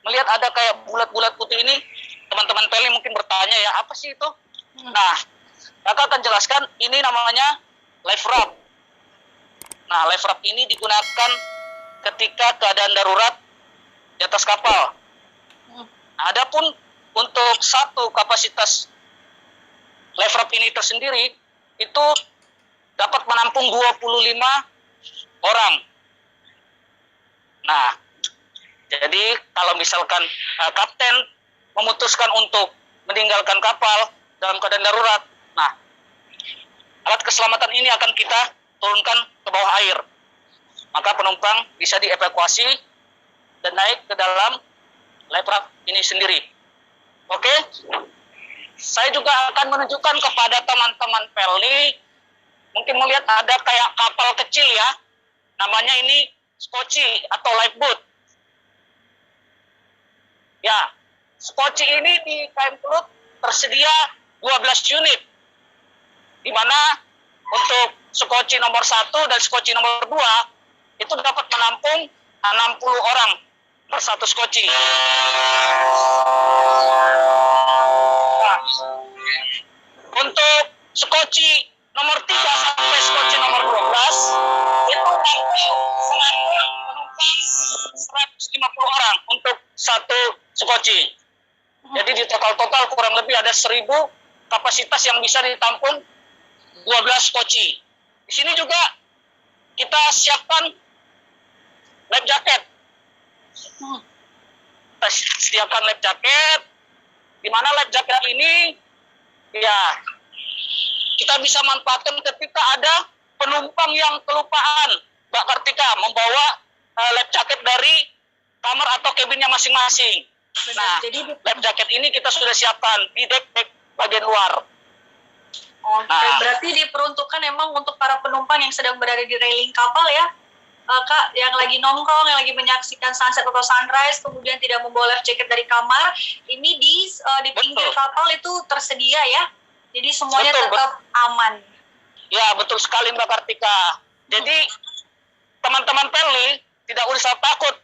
melihat ada kayak bulat-bulat putih ini, teman-teman Peli mungkin bertanya ya, apa sih itu? Nah, kakak akan jelaskan, ini namanya life raft. Nah, life raft ini digunakan ketika keadaan darurat di atas kapal. Adapun untuk satu kapasitas life raft ini tersendiri, itu dapat menampung 25 orang. Nah, jadi kalau misalkan kapten memutuskan untuk meninggalkan kapal dalam keadaan darurat, nah, alat keselamatan ini akan kita turunkan ke bawah air. Maka penumpang bisa dievakuasi dan naik ke dalam life raft ini sendiri. Oke? Saya juga akan menunjukkan kepada teman-teman Peli, mungkin melihat ada kayak kapal kecil ya, namanya ini skoci atau lifeboat. Ya, skoci ini di KM Kelut tersedia 12 unit, di mana untuk skoci nomor 1 dan skoci nomor 2 itu dapat menampung 60 orang per satu skoci. Nah, untuk skoci nomor 3 sampai skoci nomor 12 itu mampu menampung penumpang 150 orang untuk satu skoci. Jadi di total kurang lebih ada 1000 kapasitas yang bisa ditampung 12 skoci. Di sini juga kita siapkan life jacket. Kita sediakan life jacket, di mana life jacket ini ya kita bisa manfaatkan ketika ada penumpang yang kelupaan, Mbak Kartika, membawa life jacket dari kamar atau cabinnya masing-masing. Nah, life jacket ini kita sudah siapkan di deck bagian luar. Oke, berarti diperuntukkan emang untuk para penumpang yang sedang berada di railing kapal ya, Kak, yang lagi nongkrong, yang lagi menyaksikan sunset atau sunrise, kemudian tidak membawa life jacket dari kamar, ini di pinggir kapal itu tersedia ya, jadi semuanya tetap aman. Ya, betul sekali Mbak Kartika. Jadi teman-teman Peli tidak usah takut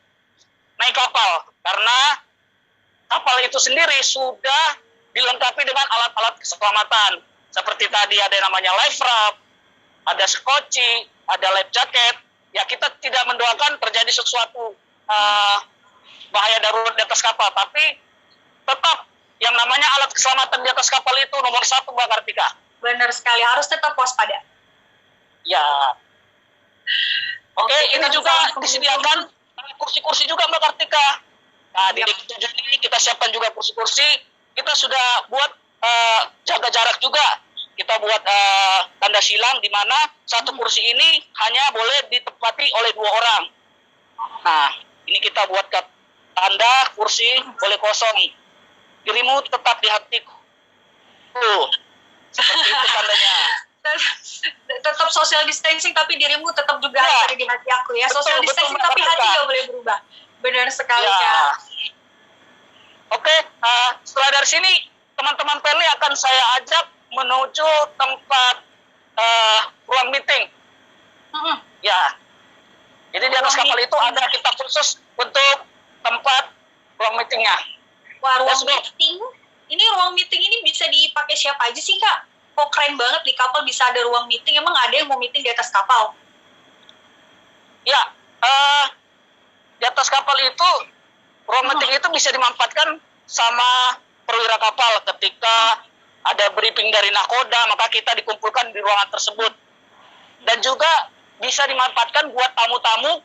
naik kapal, karena kapal itu sendiri sudah dilengkapi dengan alat-alat keselamatan. Seperti tadi ada yang namanya life raft, ada skoci, ada life jacket. Ya, kita tidak mendoakan terjadi sesuatu bahaya darurat di atas kapal, tapi tetap yang namanya alat keselamatan di atas kapal itu nomor 1, Mbak Kartika. Benar sekali, harus tetap waspada. Ya. Oke, ini juga disediakan kursi-kursi juga Mbak Kartika. Nah, di deck 7 ini kita siapkan juga kursi-kursi. Kita sudah buat jaga jarak juga. Kita buat tanda silang di mana satu kursi ini hanya boleh ditempati oleh 2 orang. Nah, ini kita buat tanda kursi boleh kosong. Dirimu tetap di hatiku. Seperti itu tandanya. Tetap social distancing tapi dirimu tetap juga ada di hati aku ya. Social distancing tapi hati nggak boleh berubah. Benar sekali Kak. Oke, setelah dari sini teman-teman Peli akan saya ajak menuju tempat ruang meeting. Ya, jadi di atas kapal itu ada kita khusus untuk tempat ruang meetingnya. Wah, ruang meeting? Ini ruang meeting ini bisa dipakai siapa aja sih Kak? Kok keren banget di kapal bisa ada ruang meeting? Emang ada yang mau meeting di atas kapal? Ya, di atas kapal itu ruang meeting itu bisa dimanfaatkan sama perwira kapal ketika ada briefing dari nakoda, maka kita dikumpulkan di ruangan tersebut. Dan juga bisa dimanfaatkan buat tamu-tamu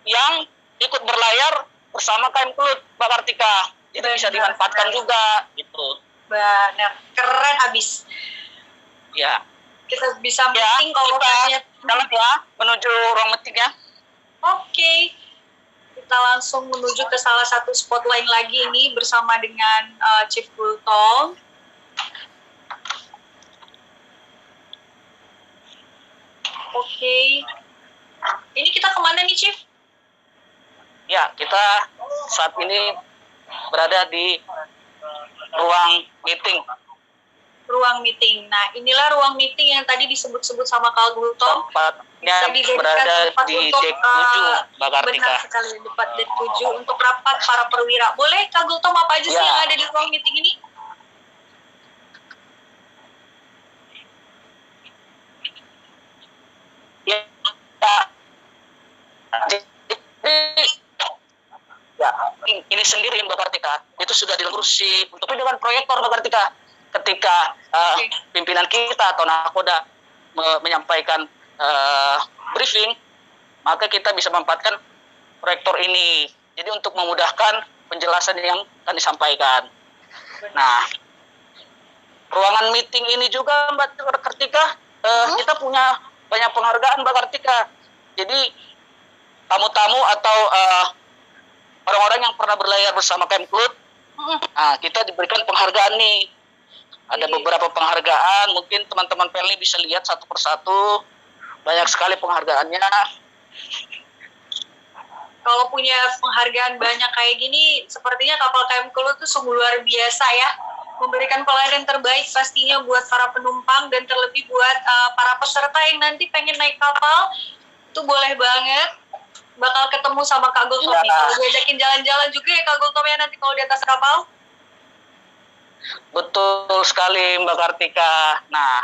yang ikut berlayar bersama KM Kelut, Mbak Kartika. Jadi bisa dimanfaatkan juga, gitu. Benar, keren abis. Ya. Kita bisa meeting kalau kita jalan ya, menuju ruang meeting ya. Oke. Kita langsung menuju ke salah satu spot lain lagi ini bersama dengan Chief Gultong. Oke. Ini kita kemana nih, Chief? Ya, kita saat ini berada di ruang meeting. Ruang meeting. Nah, inilah ruang meeting yang tadi disebut-sebut sama Kak Gultong. Tempat Bisa dijadikan berada tempat di untuk dek 7, Mbak Kartika. benar sekali, tempat dek 7 untuk rapat para perwira. Boleh Kak Gultom, apa aja sih Ya. yang ada di ruang meeting ini? Ya, ya, ini sendiri Mbak Kartika, itu sudah diluruskan untuk dengan proyektor Mbak Kartika. Ketika pimpinan kita atau nakoda menyampaikan briefing, maka kita bisa memanfaatkan proyektor ini. Jadi untuk memudahkan penjelasan yang akan disampaikan. Nah, ruangan meeting ini juga Mbak Kartika, kita punya banyak penghargaan Mbak Kartika. Jadi tamu-tamu atau orang-orang yang pernah berlayar bersama Kemklut, kita diberikan penghargaan nih. Ada beberapa penghargaan, mungkin teman-teman Pelni bisa lihat satu persatu. Banyak sekali penghargaannya. Kalau punya penghargaan banyak kayak gini, sepertinya kapal Kemklut itu sungguh luar biasa ya. Memberikan pelayanan terbaik pastinya buat para penumpang dan terlebih buat para peserta yang nanti pengen naik kapal, itu boleh banget bakal ketemu sama Kak Gultom nih. Kalau diajakin jalan-jalan juga ya Kak Gultom ya nanti kalau di atas kapal. Betul sekali Mbak Kartika. Nah,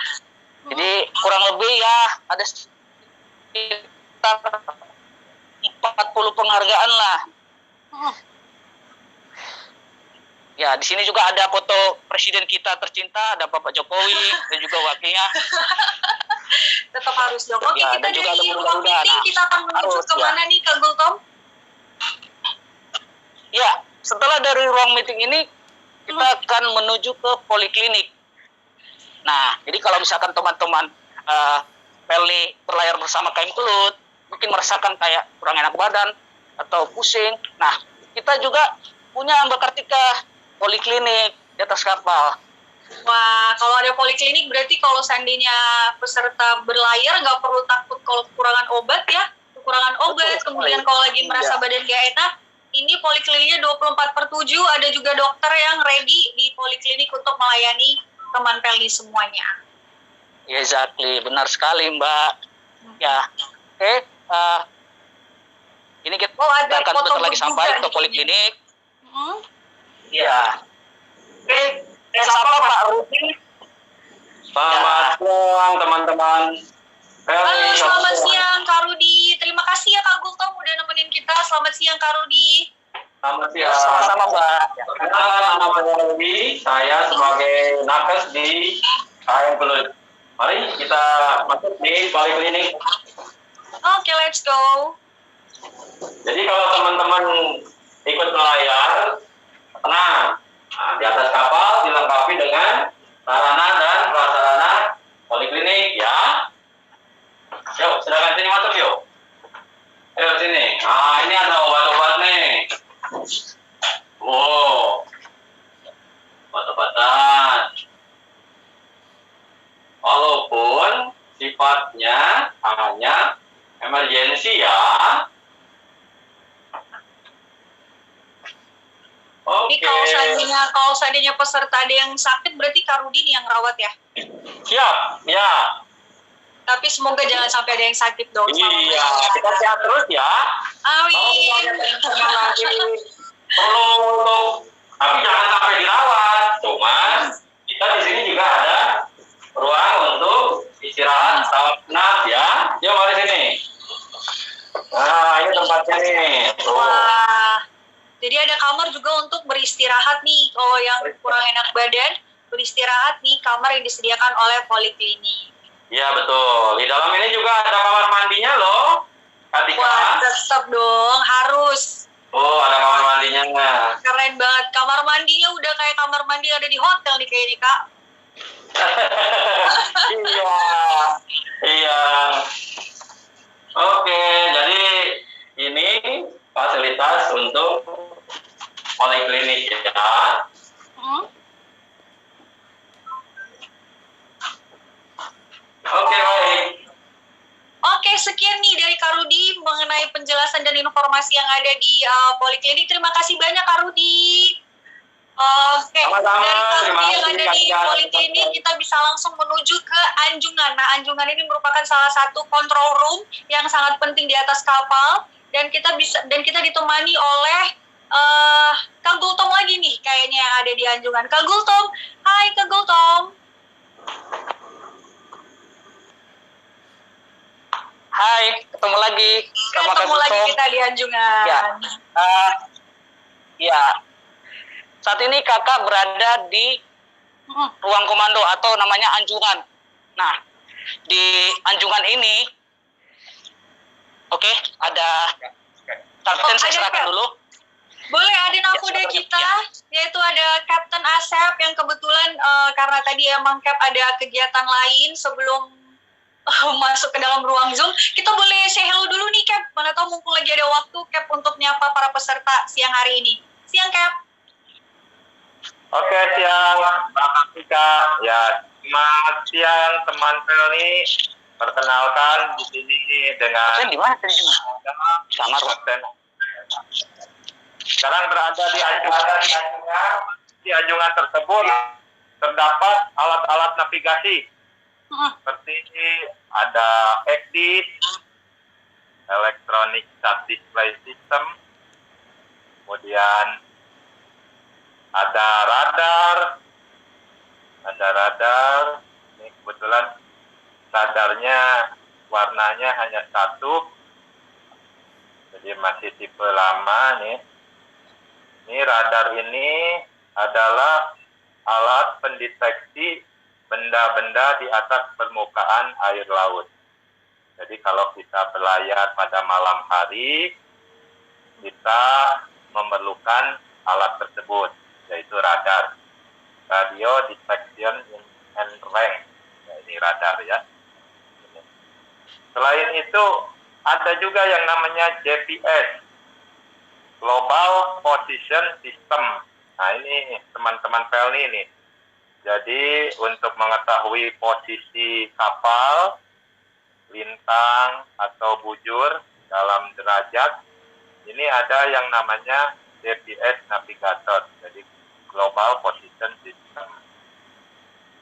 jadi kurang lebih ya ada sekitar 40 penghargaan lah. Ya, di sini juga ada foto presiden kita tercinta, ada Bapak Jokowi dan juga wakilnya. Tetap harus dong. Oke, Ya, kita dan juga dari ada ruang Garuda. meeting kita akan menuju ke mana nih Kak Gultom? Ya, setelah dari ruang meeting ini kita akan menuju ke poliklinik. Nah, jadi kalau misalkan teman-teman Pelni berlayar bersama Kemklut, mungkin merasakan kayak kurang enak badan atau pusing. Nah, kita juga punya Mbak Kartika poliklinik di atas kapal. Wah, kalau ada poliklinik berarti kalau seandainya peserta berlayar nggak perlu takut kalau kekurangan obat ya. Kekurangan obat, kemudian kalau lagi merasa badan gak enak, ini polikliniknya 24/7, ada juga dokter yang ready di poliklinik untuk melayani teman Pelni semuanya. Exactly, benar sekali Mbak. Ya, oke. Ini kita ada akan foto bentar lagi sampai ke di poliklinik. Ya. Oke, sapa Pak Rudi. Selamat siang teman-teman. Halo, selamat siang Kak Rudi. Terima kasih ya Kak Gultom udah nemenin kita. Selamat siang Kak Rudi. Selamat siang. Sama-sama Mbak. Perkenalkan nama saya Rudi. Saya sebagai nakes di Kemklut. Mari kita masuk di poliklinik. Oke, let's go. Jadi kalau teman-teman ikut melayar, tenang. Nah, di atas kapal dilengkapi dengan sarana dan prasarana poliklinik ya. Yuk, silakan sini masuk yuk. Ayo sini. Nah, ini ada obat-obat nih. Wow. Obat-obatan. Walaupun sifatnya hanya emergensi ya. Ini kalau seandainya peserta ada yang sakit berarti Kak Rudi nih yang rawat ya? Siap, ya. Tapi semoga jangan sampai ada yang sakit dong. Iya, kita sehat terus ya. Amin. Perlu untuk, tapi jangan sampai dirawat. Cuman kita di sini juga ada ruang untuk istirahat sejenak ya. Yuk mari sini. Nah, ini tempatnya nih. Tuh. Wah. Jadi ada kamar juga untuk beristirahat nih. Kalau yang kurang enak badan, beristirahat nih kamar yang disediakan oleh poliklinik. Iya betul. Di dalam ini juga ada kamar mandinya loh. Katika. Wah, tetap dong, harus. Oh, ada kamar mandinya. Keren banget. Kamar mandinya udah kayak kamar mandi ada di hotel nih kayaknya, Kak. Iya. Iya. Oke, jadi ini fasilitas untuk poliklinik ya. Oke, baik. Oke, sekian nih dari Kak Rudi mengenai penjelasan dan informasi yang ada di poliklinik. Terima kasih banyak Kak Rudi. Oke, Sama-sama, dari terima kami yang kasih, ada di Kak. Poliklinik kita bisa langsung menuju ke Anjungan. Nah, Anjungan ini merupakan salah satu control room yang sangat penting di atas kapal dan kita ditemani oleh Kak Gultom lagi nih kayaknya yang ada di Anjungan. Kak Gultom, hai Kak Gultom. Hai, ketemu lagi sama Kak Ketemu lagi Gultom. kita di Anjungan. Ya. Ya. Saat ini kakak berada di ruang komando atau namanya Anjungan. Nah, di Anjungan ini, oke, ada Kapten, saya serahkan dulu. Boleh ada nakoda kita, yaitu ada Kapten Asep yang kebetulan karena tadi emang Cap ada kegiatan lain sebelum masuk ke dalam ruang Zoom. Kita boleh say hello dulu nih Cap, mana tahu mumpung lagi ada waktu Cap untuk nyapa para peserta siang hari ini. Siang Cap. Oke, siang Mbak Kak. Ya, selamat siang teman Pelni. Perkenalkan di sini dengan Kapten di mana tadi? Kamar. Kapten. Sekarang berada di Anjungan. Di Anjungan tersebut terdapat alat-alat navigasi seperti ada ECDIS, Electronic Sat Display System, kemudian ada radar. Ini kebetulan radarnya warnanya hanya satu, jadi masih tipe lama nih. Ini radar ini adalah alat pendeteksi benda-benda di atas permukaan air laut. Jadi kalau kita berlayar pada malam hari, kita memerlukan alat tersebut, yaitu radar. Radio Detection and Range. Nah, ini radar ya. Selain itu, ada juga yang namanya GPS, Global Position System. Nah, ini teman-teman Pelni nih. Jadi, untuk mengetahui posisi kapal, lintang, atau bujur dalam derajat, ini ada yang namanya GPS Navigator. Jadi, Global Position System.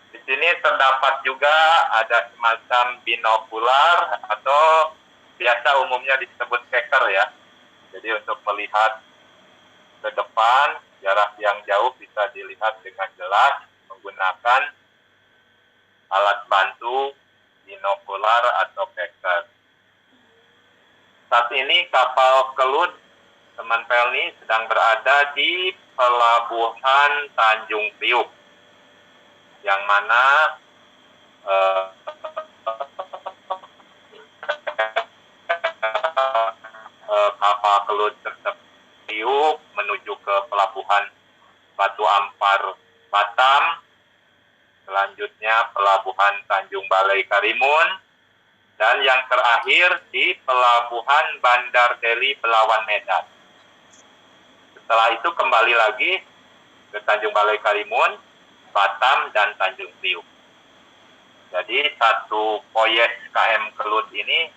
Di sini terdapat juga ada semacam binokular atau biasa umumnya disebut keker ya. Jadi untuk melihat ke depan, jarak yang jauh bisa dilihat dengan jelas menggunakan alat bantu binokular atau keker. Saat ini kapal Kelut teman Pelni sedang berada di Pelabuhan Tanjung Priuk, yang mana kapal Kelut Priuk menuju ke Pelabuhan Batu Ampar Batam, selanjutnya Pelabuhan Tanjung Balai Karimun, dan yang terakhir di Pelabuhan Bandar Deli Belawan Medan. Setelah itu kembali lagi ke Tanjung Balai Karimun, Batam, dan Tanjung Priuk. Jadi satu proyek KM Kelut ini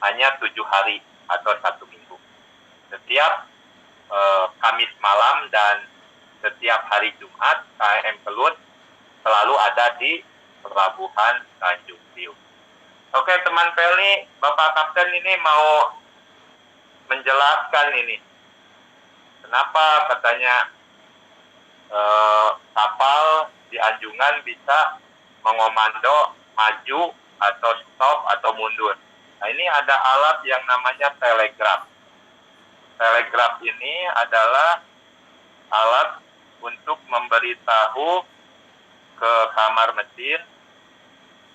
hanya 7 hari atau 1 minggu. Setiap Kamis malam dan setiap hari Jumat KM Kelut selalu ada di Pelabuhan Tanjung Priuk. Oke teman Pelni, Bapak Kapten ini mau menjelaskan ini. Kenapa katanya kapal di Anjungan bisa mengomando maju atau stop atau mundur. Nah ini ada alat yang namanya telegraf. Telegraf ini adalah alat untuk memberitahu ke kamar mesin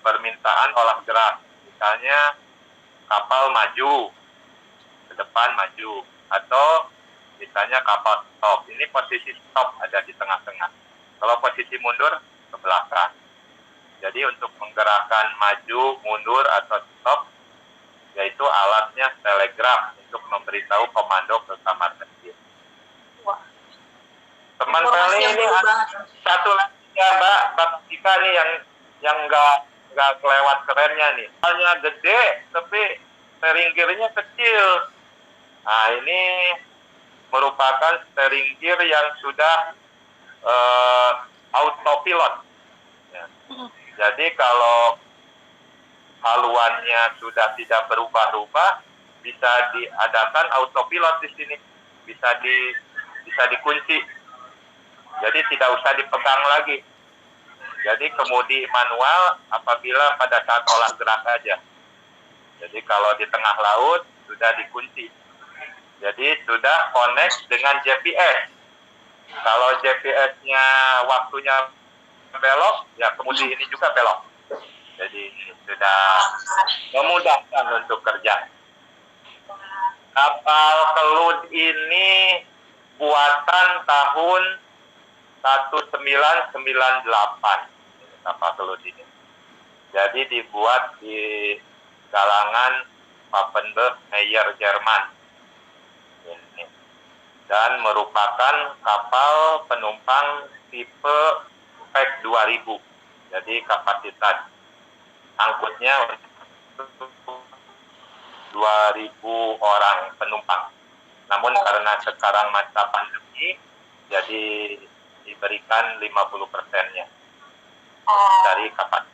permintaan olah gerak. Misalnya kapal maju, ke depan maju, atau misalnya kapal stop. Ini posisi stop ada di tengah-tengah. Kalau posisi mundur, ke belakang. Jadi untuk menggerakkan maju, mundur, atau stop, yaitu alatnya telegraf untuk memberitahu komando ke kamar mesin. Wah. Teman Pelni ini satu lagi ya Mbak Tika nih yang nggak kelewat kerennya nih. Halnya gede tapi steering gear-nya kecil. Nah ini merupakan steering gear yang sudah autopilot. Ya. Jadi kalau haluannya sudah tidak berubah-ubah, bisa diadakan autopilot di sini, bisa dikunci. Jadi tidak usah dipegang lagi. Jadi kemudi manual apabila pada saat olah gerak aja. Jadi kalau di tengah laut sudah dikunci. Jadi sudah connect dengan GPS. Kalau GPS-nya waktunya belok, ya kemudi ini juga belok. Jadi sudah memudahkan untuk kerja. Kapal Kelut ini buatan tahun 1998. Kapal Kelut ini. Jadi dibuat di galangan Papenburg Meyer Jerman. Ini. Dan merupakan kapal penumpang tipe PEC 2000. Jadi kapasitas angkutnya untuk 2.000 orang penumpang. Namun karena sekarang masa pandemi, jadi diberikan 50%-nya dari kapasitas.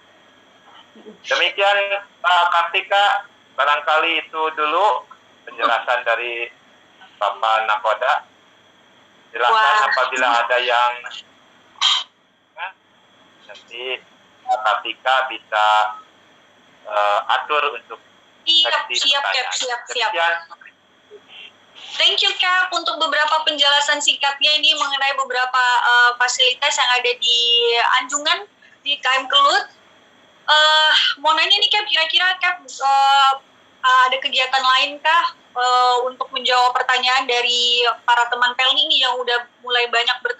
Demikian Pak Kartika, barangkali itu dulu penjelasan dari Bapak Nakoda. Silakan apabila ada yang nanti Pak Kartika bisa atur untuk Siap. Thank you Cap untuk beberapa penjelasan singkatnya ini mengenai beberapa fasilitas yang ada di Anjungan di KM Kelut. Mau nanya nih Cap, kira-kira Cap ada kegiatan lain kah untuk menjawab pertanyaan dari para teman Pelni ini yang udah mulai banyak bertanya